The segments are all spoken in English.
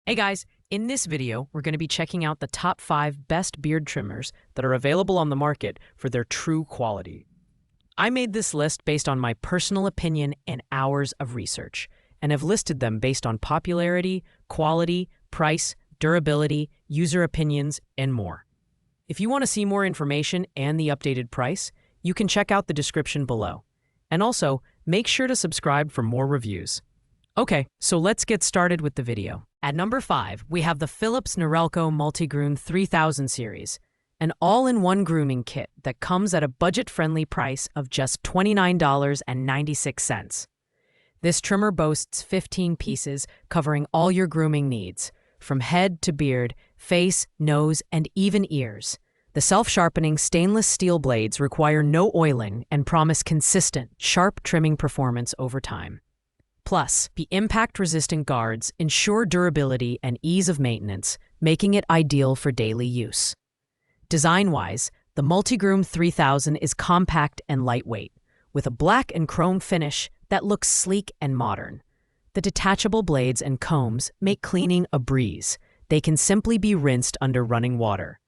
Hey guys, in this video, we're going to be checking out the top 5 best beard trimmers that are available on the market for their true quality. I made this list based on my personal opinion and hours of research, and have listed them based on popularity, quality, price, durability, user opinions, and more. If you want to see more information and the updated price, you can check out the description below. And also, make sure to subscribe for more reviews. Okay, so let's get started with the video. At number 5, we have the Philips Norelco Multigroom 3000 series, an all-in-one grooming kit that comes at a budget-friendly price of just $29.96. This trimmer boasts 15 pieces covering all your grooming needs, from head to beard, face, nose, and even ears. The self-sharpening stainless steel blades require no oiling and promise consistent, sharp trimming performance over time. Plus, the impact-resistant guards ensure durability and ease of maintenance, making it ideal for daily use. Design-wise, the Multigroom 3000 is compact and lightweight, with a black and chrome finish that looks sleek and modern. The detachable blades and combs make cleaning a breeze. They can simply be rinsed under running water.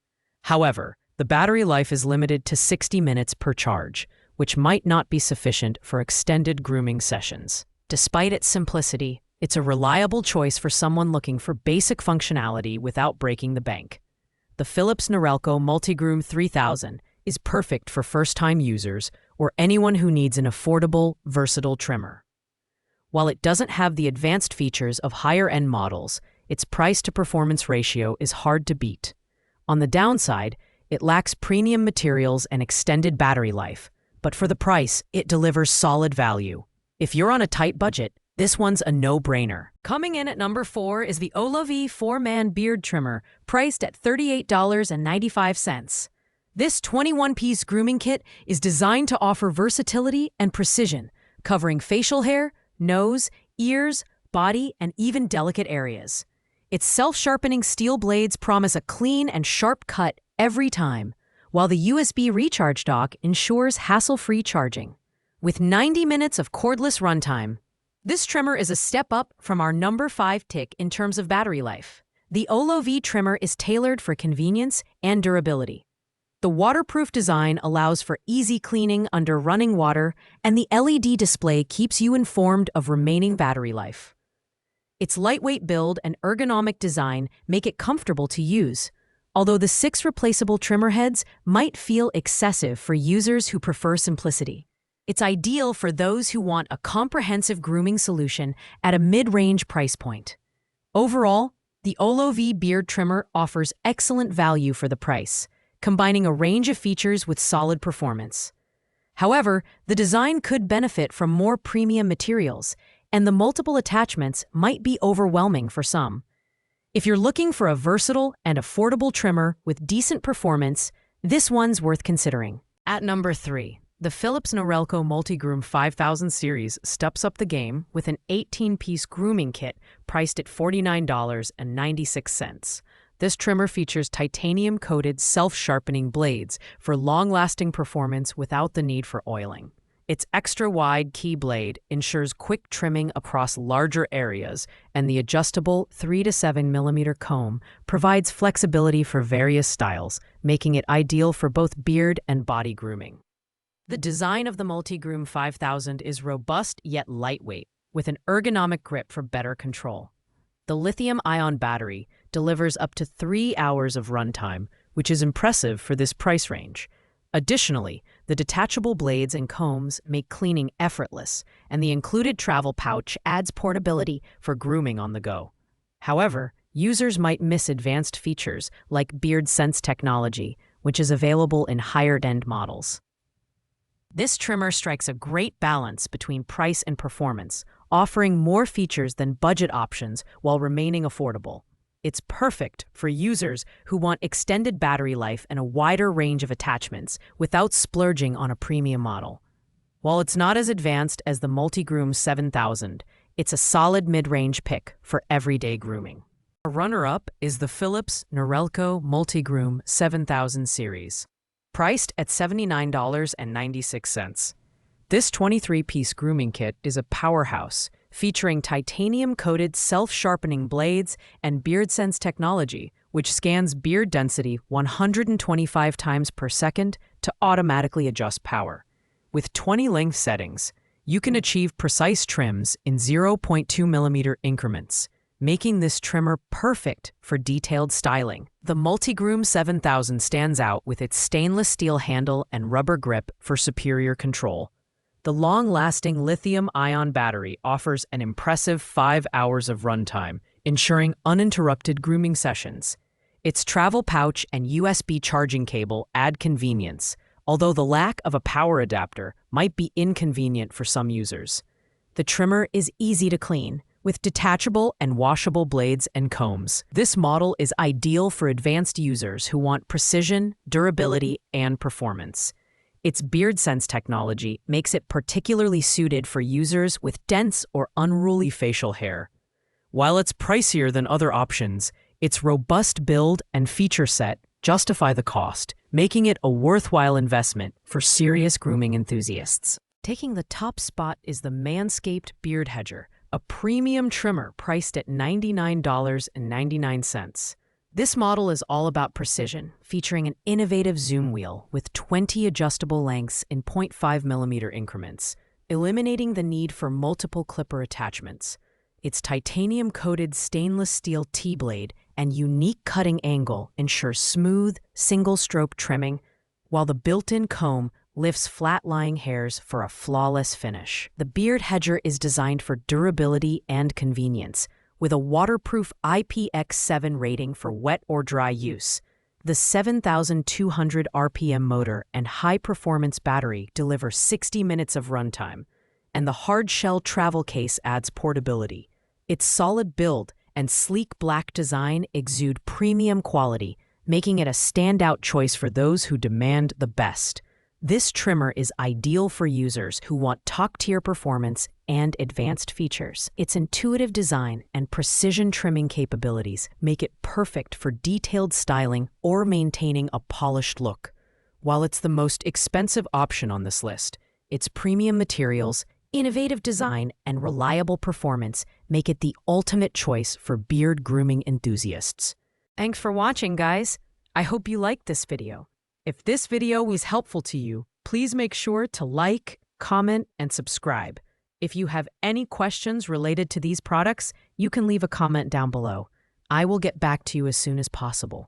However, the battery life is limited to 60 minutes per charge, which might not be sufficient for extended grooming sessions. Despite its simplicity, it's a reliable choice for someone looking for basic functionality without breaking the bank. The Philips Norelco Multigroom 3000 is perfect for first-time users or anyone who needs an affordable, versatile trimmer. While it doesn't have the advanced features of higher-end models, its price-to-performance ratio is hard to beat. On the downside, it lacks premium materials and extended battery life, but for the price, it delivers solid value. If you're on a tight budget, this one's a no-brainer. Coming in at number 4 is the Olovi 4-Man Beard Trimmer, priced at $38.95. This 21-piece grooming kit is designed to offer versatility and precision, covering facial hair, nose, ears, body, and even delicate areas. Its self-sharpening steel blades promise a clean and sharp cut every time, while the USB recharge dock ensures hassle-free charging. With 90 minutes of cordless runtime, this trimmer is a step up from our number 5 tick in terms of battery life. The Olovi trimmer is tailored for convenience and durability. The waterproof design allows for easy cleaning under running water, and the LED display keeps you informed of remaining battery life. Its lightweight build and ergonomic design make it comfortable to use, although the 6 replaceable trimmer heads might feel excessive for users who prefer simplicity. It's ideal for those who want a comprehensive grooming solution at a mid-range price point. Overall, the Olovi beard trimmer offers excellent value for the price, combining a range of features with solid performance. However, the design could benefit from more premium materials, and the multiple attachments might be overwhelming for some. If you're looking for a versatile and affordable trimmer with decent performance, this one's worth considering. At number 3. The Philips Norelco Multigroom 5000 series steps up the game with an 18-piece grooming kit priced at $49.96. This trimmer features titanium-coated self-sharpening blades for long-lasting performance without the need for oiling. Its extra-wide key blade ensures quick trimming across larger areas, and the adjustable 3 to 7 millimeter comb provides flexibility for various styles, making it ideal for both beard and body grooming. The design of the Multigroom 5000 is robust yet lightweight, with an ergonomic grip for better control. The lithium-ion battery delivers up to 3 hours of runtime, which is impressive for this price range. Additionally, the detachable blades and combs make cleaning effortless, and the included travel pouch adds portability for grooming on the go. However, users might miss advanced features like Beard Sense technology, which is available in higher-end models. This trimmer strikes a great balance between price and performance, offering more features than budget options while remaining affordable. It's perfect for users who want extended battery life and a wider range of attachments without splurging on a premium model. While it's not as advanced as the Multigroom 7000, it's a solid mid-range pick for everyday grooming. A runner-up is the Philips Norelco Multigroom 7000 series, priced at $79.96. This 23-piece grooming kit is a powerhouse, featuring titanium-coated self-sharpening blades and BeardSense technology, which scans beard density 125 times per second to automatically adjust power. With 20 length settings, you can achieve precise trims in 0.2 millimeter increments, making this trimmer perfect for detailed styling. The Multigroom 7000 stands out with its stainless steel handle and rubber grip for superior control. The long-lasting lithium-ion battery offers an impressive 5 hours of runtime, ensuring uninterrupted grooming sessions. Its travel pouch and USB charging cable add convenience, although the lack of a power adapter might be inconvenient for some users. The trimmer is easy to clean, with detachable and washable blades and combs. This model is ideal for advanced users who want precision, durability, and performance. Its BeardSense technology makes it particularly suited for users with dense or unruly facial hair. While it's pricier than other options, its robust build and feature set justify the cost, making it a worthwhile investment for serious grooming enthusiasts. Taking the top spot is the MANSCAPED Beard Hedger, a premium trimmer priced at $99.99. This model is all about precision, featuring an innovative zoom wheel with 20 adjustable lengths in 0.5 millimeter increments, eliminating the need for multiple clipper attachments. Its titanium-coated stainless steel T-blade and unique cutting angle ensure smooth, single-stroke trimming, while the built-in comb lifts flat-lying hairs for a flawless finish. The Beard Hedger is designed for durability and convenience, with a waterproof IPX7 rating for wet or dry use. The 7,200 RPM motor and high-performance battery deliver 60 minutes of runtime, and the hard-shell travel case adds portability. Its solid build and sleek black design exude premium quality, making it a standout choice for those who demand the best. This trimmer is ideal for users who want top-tier performance and advanced features. Its intuitive design and precision trimming capabilities make it perfect for detailed styling or maintaining a polished look. While it's the most expensive option on this list, its premium materials, innovative design, and reliable performance make it the ultimate choice for beard grooming enthusiasts. Thanks for watching, guys. I hope you liked this video. If this video was helpful to you, please make sure to like, comment, and subscribe. If you have any questions related to these products, you can leave a comment down below. I will get back to you as soon as possible.